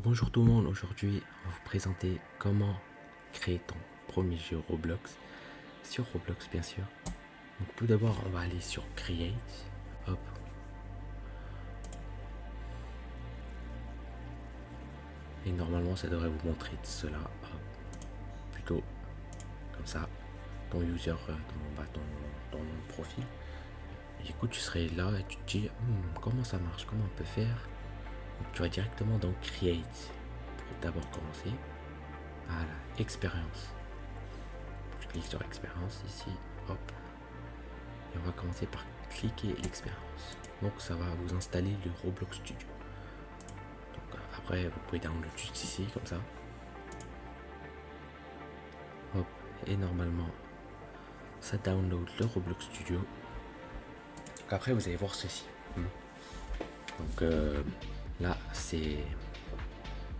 Bonjour tout le monde, aujourd'hui on va vous présenter comment créer ton premier jeu Roblox, sur Roblox bien sûr. Donc tout d'abord on va aller sur Create, hop. Et normalement ça devrait vous montrer cela, hop. Plutôt comme ça, ton user, ton profil. Et du coup tu serais là et tu te dis comment ça marche, comment on peut faire. Donc tu vas directement dans Create pour d'abord commencer. Voilà, expérience. Je clique sur expérience ici, hop. Et on va commencer par cliquer l'expérience. Donc ça va vous installer le Roblox Studio. Donc après vous pouvez download juste ici comme ça. Hop. Et normalement ça download le Roblox Studio. Donc après vous allez voir ceci. Donc là c'est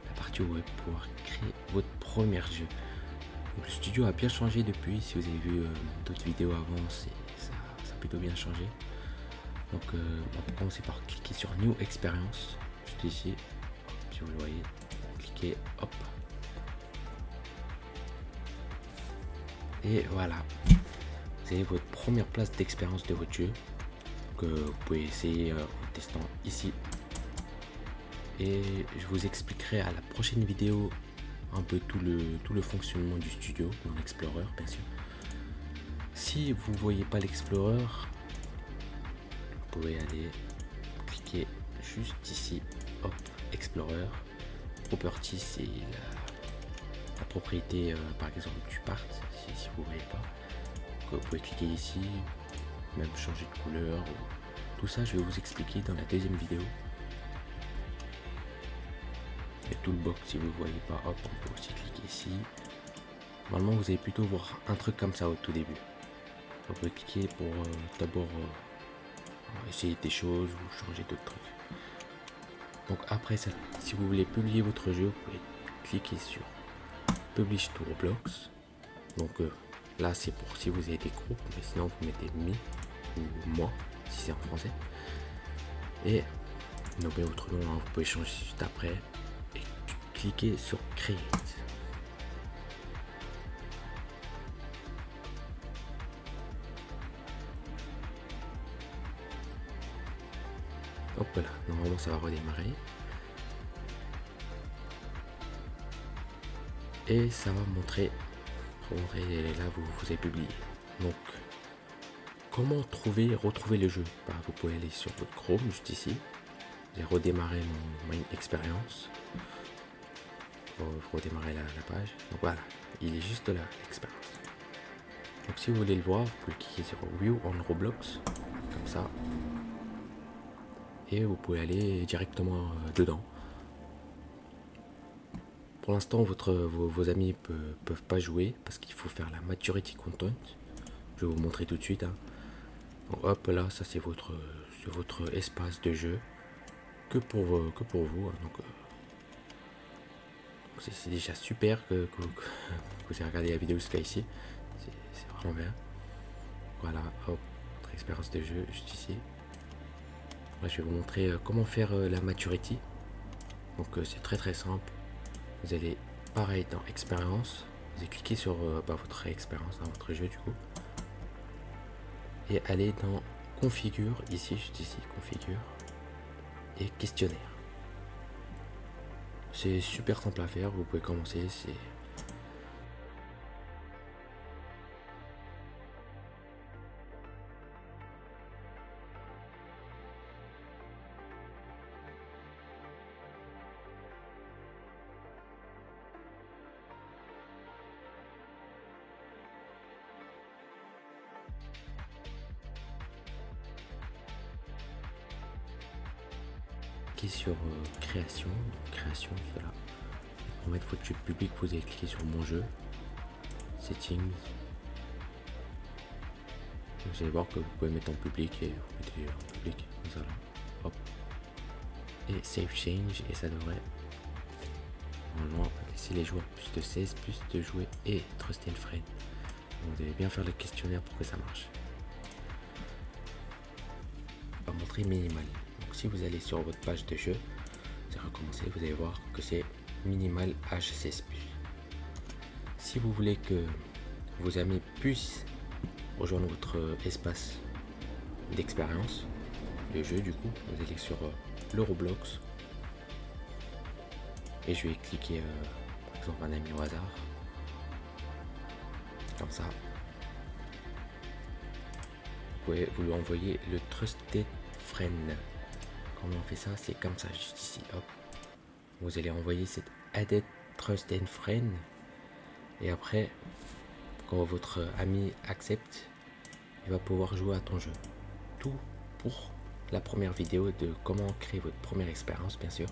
la partie où vous allez pouvoir créer votre premier jeu. Donc, le studio a bien changé depuis. Si vous avez vu d'autres vidéos avant, ça a plutôt bien changé. Donc on va commencer par cliquer sur New Experience, juste ici, si vous le voyez, cliquez, hop. Et voilà, vous avez votre première place d'expérience de votre jeu, que vous pouvez essayer en testant ici. Et je vous expliquerai à la prochaine vidéo un peu tout le fonctionnement du studio, dans l'Explorer bien sûr. Si vous ne voyez pas l'Explorer, vous pouvez aller cliquer juste ici, hop, Explorer, Property, c'est la propriété par exemple du part, si vous ne voyez pas. Donc, vous pouvez cliquer ici, même changer de couleur, tout ça je vais vous expliquer dans la deuxième vidéo. Et Toolbox, si vous ne voyez pas, hop, on peut aussi cliquer ici. Normalement vous allez plutôt voir un truc comme ça au tout début. Vous pouvez cliquer pour d'abord essayer des choses ou changer d'autres trucs. Donc après ça, si vous voulez publier votre jeu, vous pouvez cliquer sur Publish to Roblox. Donc là c'est pour si vous avez des groupes, mais sinon vous mettez me ou moi si c'est en français. Et nommez votre nom, hein, vous pouvez changer juste après. Et cliquez sur Create. Hop là, normalement ça va redémarrer. Et ça va montrer là vous avez publié. Donc comment retrouver le jeu, vous pouvez aller sur votre Chrome juste ici. J'ai redémarré mon expérience. Vous redémarrer la page. Donc voilà, il est juste là l'expérience. Donc si vous voulez le voir, vous pouvez cliquer sur View on Roblox comme ça. Et vous pouvez aller directement dedans. Pour l'instant, vos amis peuvent pas jouer parce qu'il faut faire la maturity content. Je vais vous montrer tout de suite. Hein. Donc, hop là, ça c'est votre espace de jeu que pour vous. Hein. Donc c'est déjà super que vous ayez regardé la vidéo jusqu'à ici. C'est vraiment bien. Voilà, hop, votre expérience de jeu juste ici. Là, je vais vous montrer comment faire la maturity. Donc c'est très simple. Vous allez pareil dans expérience, vous allez cliquer sur votre expérience dans votre jeu du coup. Et aller dans configure, ici, juste ici, configure. Et questionnaire. C'est super simple à faire, vous pouvez commencer, c'est... sur création, voilà. Pour mettre votre jeu public, vous allez cliquer sur mon jeu, settings. Vous allez voir que vous pouvez mettre en public et vous mettez en public, comme ça là. Hop. Et save change et ça devrait normalement laisser les joueurs plus de 16, plus de jouer et trust and friend. Vous devez bien faire le questionnaire pour que ça marche. On va montrer minimal. Donc si vous allez sur votre page de jeu, vous allez recommencer, vous allez voir que c'est minimal H16+. Si vous voulez que vos amis puissent rejoindre votre espace d'expérience de jeu, du coup, vous allez sur le Roblox et je vais cliquer par exemple un ami au hasard, comme ça. Vous lui envoyer le Trusted Friend. Comment on fait ça? C'est comme ça, juste ici, hop. Vous allez envoyer cette Added Trusted Friend et après, quand votre ami accepte, il va pouvoir jouer à ton jeu. Tout pour la première vidéo de comment créer votre première expérience, bien sûr.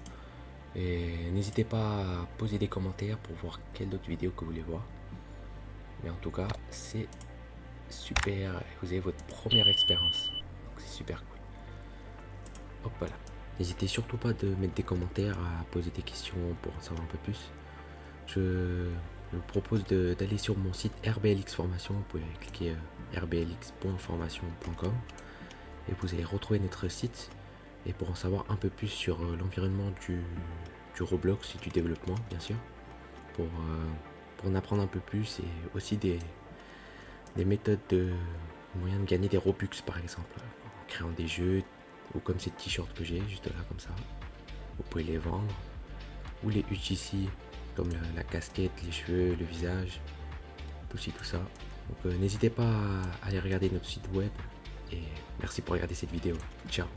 Et n'hésitez pas à poser des commentaires pour voir quelle autre vidéo que vous voulez voir. Mais en tout cas, c'est super. Vous avez votre première expérience. C'est super cool. Hop, voilà. N'hésitez surtout pas de mettre des commentaires, à poser des questions pour en savoir un peu plus. Je vous propose d'aller sur mon site RBLX Formation. Vous pouvez cliquer rblx.formation.com et vous allez retrouver notre site. Et pour en savoir un peu plus sur l'environnement du Roblox et du développement, bien sûr, pour en apprendre un peu plus et aussi des méthodes moyens de gagner des Robux par exemple, en créant des jeux ou comme ces t-shirts que j'ai juste là comme ça. Vous pouvez les vendre ou les UGC comme la casquette, les cheveux, le visage, tout ça. Donc n'hésitez pas à aller regarder notre site web et merci pour regarder cette vidéo. Ciao.